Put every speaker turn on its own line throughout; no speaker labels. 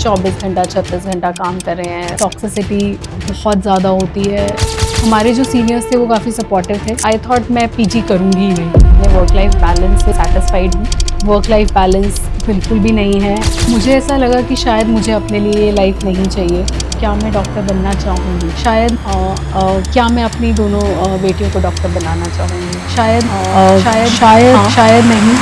24 घंटा 36 घंटा काम कर रहे हैं, टॉक्सिसिटी बहुत ज़्यादा होती है। हमारे जो सीनियर्स थे वो काफ़ी सपोर्टिव थे। आई थॉट मैं पीजी करूँगी ही नहीं। मैं वर्क लाइफ बैलेंस से सैटिस्फाइड हूँ। वर्क लाइफ बैलेंस बिल्कुल भी नहीं है। मुझे ऐसा लगा कि शायद मुझे अपने लिए ये लाइफ नहीं चाहिए। क्या मैं डॉक्टर बनना चाहूँगी? शायद क्या मैं अपनी दोनों बेटियों को डॉक्टर बनाना चाहूँगी? शायद नहीं।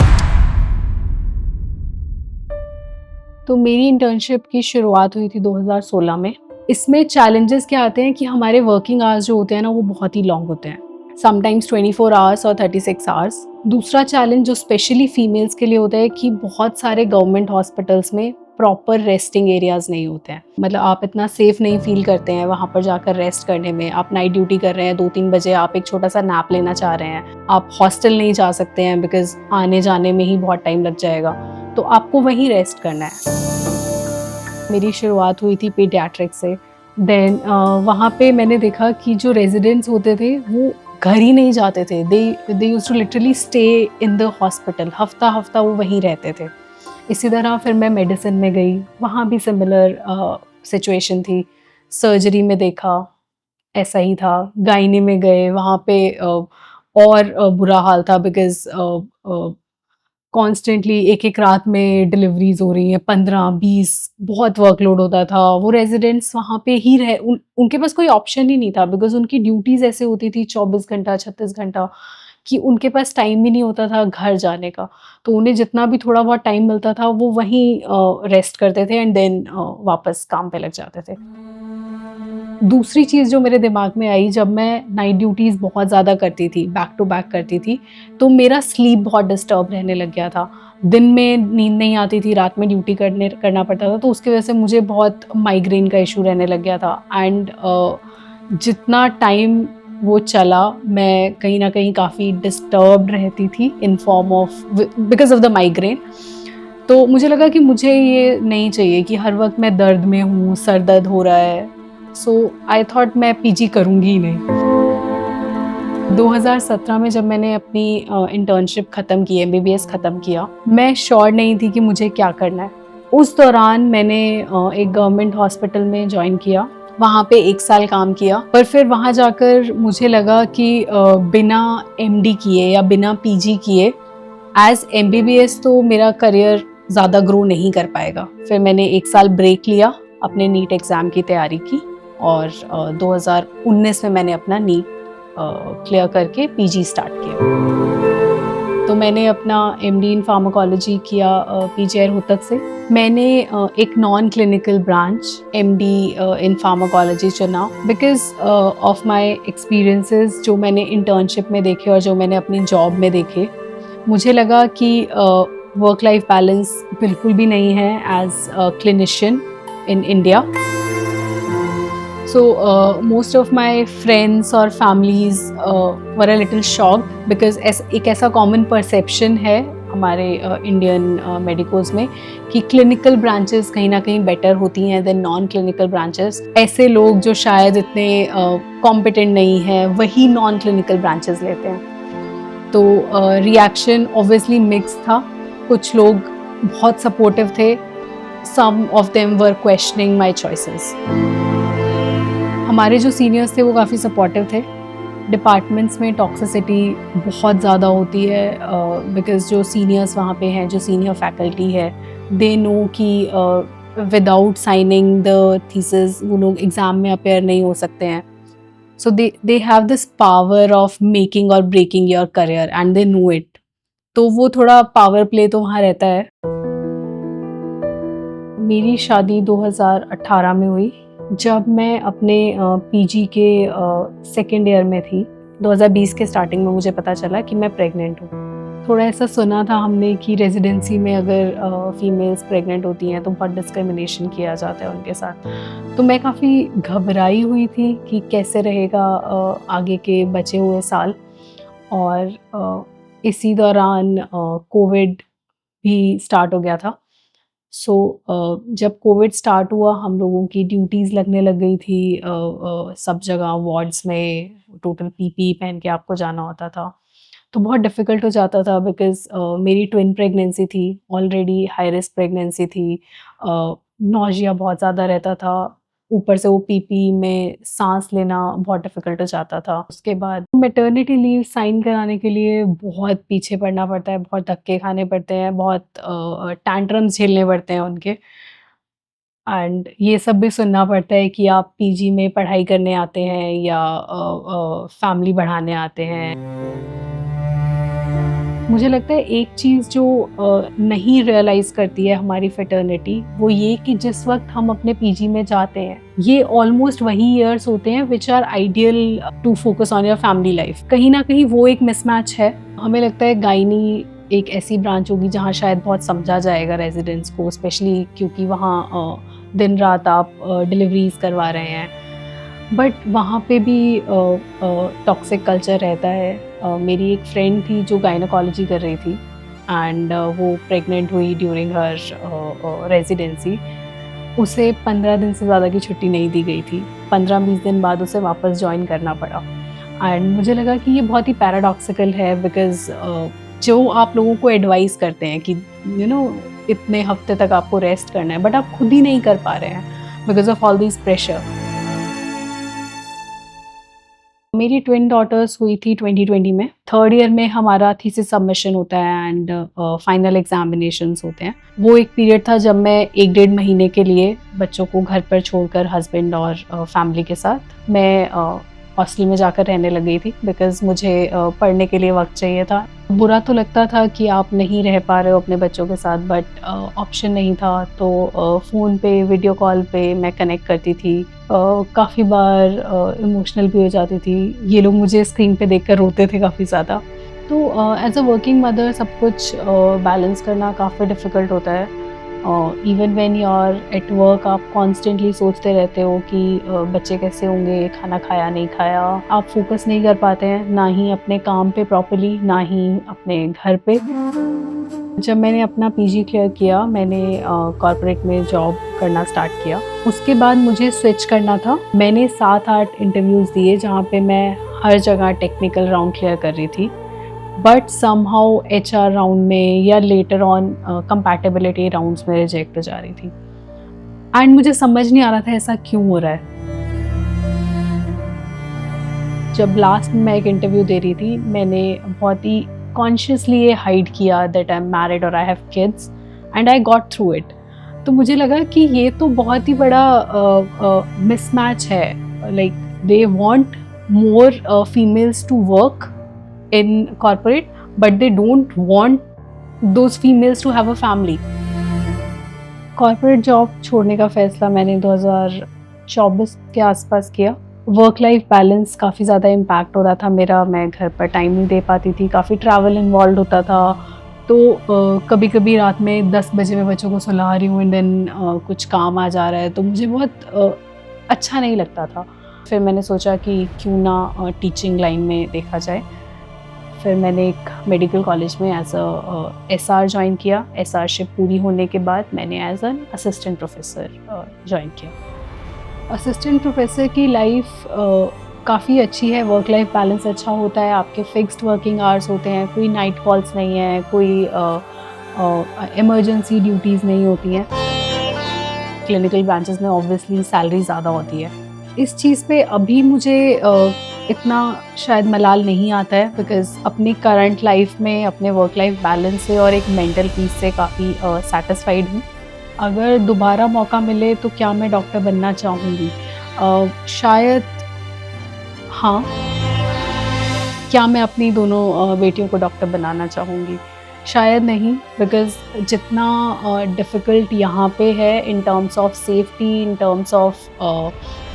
तो मेरी इंटर्नशिप की शुरुआत हुई थी 2016 में। इसमें चैलेंजेस क्या आते हैं कि हमारे वर्किंग आवर्स जो होते हैं ना वो बहुत ही लॉन्ग होते हैं, समटाइम्स 24 आवर्स और 36 आवर्स। दूसरा चैलेंज जो स्पेशली फीमेल्स के लिए होता है कि बहुत सारे गवर्नमेंट हॉस्पिटल्स में प्रॉपर रेस्टिंग एरियाज नहीं होते हैं। मतलब आप इतना सेफ नहीं फील करते हैं वहाँ पर जाकर रेस्ट करने में। आप नाइट ड्यूटी कर रहे हैं, 2-3 बजे आप एक छोटा सा नैप लेना चाह रहे हैं, आप हॉस्टल नहीं जा सकते हैं बिकॉज आने जाने में ही बहुत टाइम लग जाएगा, तो आपको वहीं रेस्ट करना है। मेरी शुरुआत हुई थी पीडियाट्रिक से। देन वहाँ पे मैंने देखा कि जो रेजिडेंट्स होते थे वो घर ही नहीं जाते थे। They used to literally stay in the hospital. हफ्ता हफ्ता वो वहीं रहते थे। इसी तरह फिर मैं मेडिसिन में गई, वहाँ भी सिमिलर सिचुएशन थी। सर्जरी में देखा ऐसा ही था। गायनी में गए, वहाँ पे और बुरा हाल था बिकॉज कॉन्स्टेंटली एक-एक रात में डिलीवरीज़ हो रही हैं, 15-20 बहुत वर्कलोड होता था। वो रेज़िडेंट्स वहाँ पे ही उनके पास कोई ऑप्शन ही नहीं था बिकॉज़ उनकी ड्यूटीज़ ऐसे होती थी 24 घंटा, 36 घंटा कि उनके पास टाइम ही नहीं होता था घर जाने का। तो उन्हें जितना भी थोड़ा बहुत टाइम मिलता था वो वहीं रेस्ट करते थे एंड देन वापस काम पे लग जाते थे। दूसरी चीज़ जो मेरे दिमाग में आई जब मैं नाइट ड्यूटीज़ बहुत ज़्यादा करती थी, बैक टू बैक करती थी, तो मेरा स्लीप बहुत डिस्टर्ब रहने लग गया था। दिन में नींद नहीं आती थी, रात में ड्यूटी करना पड़ता था, तो उसकी वजह से मुझे बहुत माइग्रेन का इश्यू रहने लग गया था एंड जितना टाइम वो चला, मैं कहीं न कहीं काफ़ी डिस्टर्ब्ड रहती थी in form of because of the migraine. तो मुझे लगा कि मुझे ये नहीं चाहिए कि हर वक़्त मैं दर्द में हूँ, सर दर्द हो रहा है। सो आई थॉट मैं पीजी करूँगी ही नहीं। 2017 में जब मैंने अपनी इंटर्नशिप ख़त्म की, एमबीबीएस ख़त्म किया, मैं श्योर नहीं थी कि मुझे क्या करना है। उस दौरान मैंने एक गवर्नमेंट हॉस्पिटल में जॉइन किया, वहाँ पे 1 साल काम किया, पर फिर वहाँ जाकर मुझे लगा कि बिना एमडी किए या बिना पीजी किए एज़ एमबीबीएस तो मेरा करियर ज़्यादा ग्रो नहीं कर पाएगा। फिर मैंने 1 साल ब्रेक लिया, अपने नीट एग्ज़ाम की तैयारी की और 2019 में मैंने अपना नीट क्लियर करके पीजी स्टार्ट किया। तो मैंने अपना एमडी इन फार्माकोलॉजी किया पीजीआई रोहतक से। मैंने एक नॉन क्लिनिकल ब्रांच एमडी इन फार्माकोलॉजी चुना बिकॉज़ ऑफ माय एक्सपीरियंसेस जो मैंने इंटर्नशिप में देखे और जो मैंने अपनी जॉब में देखे। मुझे लगा कि वर्क लाइफ बैलेंस बिल्कुल भी नहीं है as a clinician in India. So most of my friends और families were a little shocked because एक ऐसा common perception है हमारे इंडियन मेडिकोज में कि क्लिनिकल ब्रांचेस कहीं ना कहीं बेटर होती हैं देन नॉन क्लिनिकल ब्रांचेस। ऐसे लोग जो शायद इतने कॉम्पिटेंट नहीं हैं वही नॉन क्लिनिकल ब्रांचेस लेते हैं। तो रिएक्शन ऑब्वियसली मिक्स था। कुछ लोग बहुत सपोर्टिव थे, some of them were questioning my choices. हमारे जो सीनियर्स थे वो काफ़ी सपोर्टिव थे। डिपार्टमेंट्स में टॉक्सिसिटी बहुत ज़्यादा होती है बिकॉज़ जो सीनियर्स वहाँ पे हैं, जो सीनियर फैकल्टी है, दे नो कि विदाउट साइनिंग द थीसिस वो लोग एग्ज़ाम में अपेयर नहीं हो सकते हैं। So they have this power of making or breaking your career and they know it. तो वो थोड़ा पावर प्ले तो वहाँ रहता है। मेरी शादी 2018 में हुई जब मैं अपने पीजी के सेकेंड ईयर में थी। 2020 के स्टार्टिंग में मुझे पता चला कि मैं प्रेग्नेंट हूँ। थोड़ा ऐसा सुना था हमने कि रेजिडेंसी में अगर फीमेल्स प्रेग्नेंट होती हैं तो बहुत डिस्क्रिमिनेशन किया जाता है उनके साथ। तो मैं काफ़ी घबराई हुई थी कि कैसे रहेगा आगे के बचे हुए साल। और इसी दौरान कोविड भी स्टार्ट हो गया था। सो जब कोविड स्टार्ट हुआ हम लोगों की ड्यूटीज़ लगने लग गई थी सब जगह वार्ड्स में। टोटल पीपीई पहन के आपको जाना होता था, तो बहुत डिफ़िकल्ट हो जाता था बिकॉज़ मेरी ट्विन प्रेगनेंसी थी, ऑलरेडी हाई रिस्क प्रेगनेंसी थी। नौजिया बहुत ज़्यादा रहता था, ऊपर से वो पीपी में साँस लेना बहुत डिफ़िकल्ट हो जाता था। उसके बाद मैटरनिटी लीव साइन कराने के लिए बहुत पीछे पड़ना पड़ता है, बहुत धक्के खाने पड़ते हैं, बहुत टैंट्रम्स झेलने पड़ते हैं उनके। एंड ये सब भी सुनना पड़ता है कि आप पीजी में पढ़ाई करने आते हैं या फैमिली बढ़ाने आते हैं। मुझे लगता है एक चीज़ जो नहीं रियलाइज़ करती है हमारी फ्रेटर्निटी, वो ये कि जिस वक़्त हम अपने पीजी में जाते हैं, ये ऑलमोस्ट वही ईयर्स होते हैं which are ideal to focus on your family life. कहीं न कहीं वो एक मिसमैच है। हमें लगता है गायनी एक ऐसी ब्रांच होगी जहाँ शायद बहुत समझा जाएगा रेज़िडेंट्स को, स्पेशली क्योंकि वहाँ दिन-रात आप डिलीवरीज़ करवा रहे हैं। बट वहाँ पे भी टॉक्सिक कल्चर रहता है। मेरी एक फ्रेंड थी जो गायनोकोलॉजी कर रही थी एंड वो प्रेग्नेंट हुई ड्यूरिंग हर रेजिडेंसी। उसे 15 दिन से ज़्यादा की छुट्टी नहीं दी गई थी। 15-20 दिन बाद उसे वापस जॉइन करना पड़ा एंड मुझे लगा कि ये बहुत ही पैराडॉक्सिकल है बिकॉज़ जो आप लोगों को एडवाइस करते हैं कि यू नो इतने हफ्ते तक आपको रेस्ट करना है, बट आप खुद ही नहीं कर पा रहे हैं because of all this pressure. मेरी ट्विन डॉटर्स हुई थी 2020 में। थर्ड ईयर में हमारा थीसिस सबमिशन होता है एंड फाइनल एग्जामिनेशंस होते हैं। वो एक पीरियड था जब मैं 1 डेढ़ महीने के लिए बच्चों को घर पर छोड़कर हस्बैंड और फैमिली के साथ मैं हॉस्टल में जाकर रहने लग गई थी बिकॉज़ मुझे पढ़ने के लिए वक्त चाहिए था। बुरा तो लगता था कि आप नहीं रह पा रहे हो अपने बच्चों के साथ, बट ऑप्शन नहीं था, तो फ़ोन पे वीडियो कॉल पे मैं कनेक्ट करती थी। काफ़ी बार इमोशनल भी हो जाती थी। ये लोग मुझे स्क्रीन पे देखकर रोते थे काफ़ी ज़्यादा। तो एज़ अ वर्किंग मदर सब कुछ बैलेंस करना काफ़ी डिफ़िकल्ट होता है। Even when you are at work आप कॉन्स्टेंटली सोचते रहते हो कि बच्चे कैसे होंगे, खाना खाया नहीं खाया। आप फोकस नहीं कर पाते हैं, ना ही अपने काम पे प्रॉपर्ली, ना ही अपने घर पे। जब मैंने अपना पीजी क्लियर किया, मैंने कॉर्पोरेट में जॉब करना स्टार्ट किया। उसके बाद मुझे स्विच करना था। मैंने 7-8 इंटरव्यूज़ दिए जहाँ पे मैं हर जगह टेक्निकल राउंड क्लियर कर रही थी। बट समहाउ एचआर राउंड में या लेटर ऑन कंपैटिबिलिटी राउंड्स में रिजेक्ट हो जा रही थी एंड मुझे समझ नहीं आ रहा था ऐसा क्यों हो रहा है। जब लास्ट में मैं एक इंटरव्यू दे रही थी, मैंने बहुत ही कॉन्शियसली ये हाइड किया दैट आई एम मैरिड और I have kids and I got through it. तो मुझे लगा कि ये तो बहुत ही बड़ा मिसमैच है। Like they want more females to work in corporate but they don't want those females to have a family। Corporate job छोड़ने का फ़ैसला मैंने 2024 के आसपास किया। वर्क लाइफ बैलेंस काफ़ी ज़्यादा इम्पैक्ट हो रहा था मेरा। मैं घर पर टाइम नहीं दे पाती थी, काफ़ी ट्रैवल इन्वॉल्व होता था। तो कभी कभी रात में 10 बजे मैं बच्चों को सुला रही हूँ एंड देन कुछ काम आ जा रहा है, तो मुझे बहुत अच्छा नहीं लगता था। फिर मैंने सोचा कि क्यों ना टीचिंग लाइन में देखा जाए। फिर मैंने एक मेडिकल कॉलेज में एज अ एसआर ज्वाइन किया। एसआरशिप पूरी होने के बाद मैंने as an assistant professor join किया। असिस्टेंट प्रोफेसर की लाइफ काफ़ी अच्छी है, वर्क लाइफ बैलेंस अच्छा होता है, आपके फिक्स्ड वर्किंग आवर्स होते हैं, कोई नाइट कॉल्स नहीं है, कोई इमरजेंसी ड्यूटीज़ नहीं होती हैं। क्लिनिकल ब्रांचेस में ऑब्वियसली सैलरी ज़्यादा होती है। इस चीज़ पे अभी मुझे इतना शायद मलाल नहीं आता है बिकॉज़ अपनी करंट लाइफ में अपने वर्क लाइफ बैलेंस से और एक मेंटल पीस से काफ़ी सैटिस्फाइड हूँ। अगर दोबारा मौका मिले तो क्या मैं डॉक्टर बनना चाहूँगी? शायद हाँ। क्या मैं अपनी दोनों बेटियों को डॉक्टर बनाना चाहूँगी? शायद नहीं, बिकॉज़ जितना डिफ़िकल्ट यहाँ पे है in terms of safety, in terms of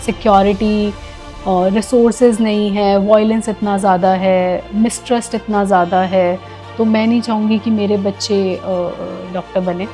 security, resources नहीं है, वॉयलेंस इतना ज़्यादा है, मिसट्रस्ट इतना ज़्यादा है, तो मैं नहीं चाहूँगी कि मेरे बच्चे डॉक्टर बने।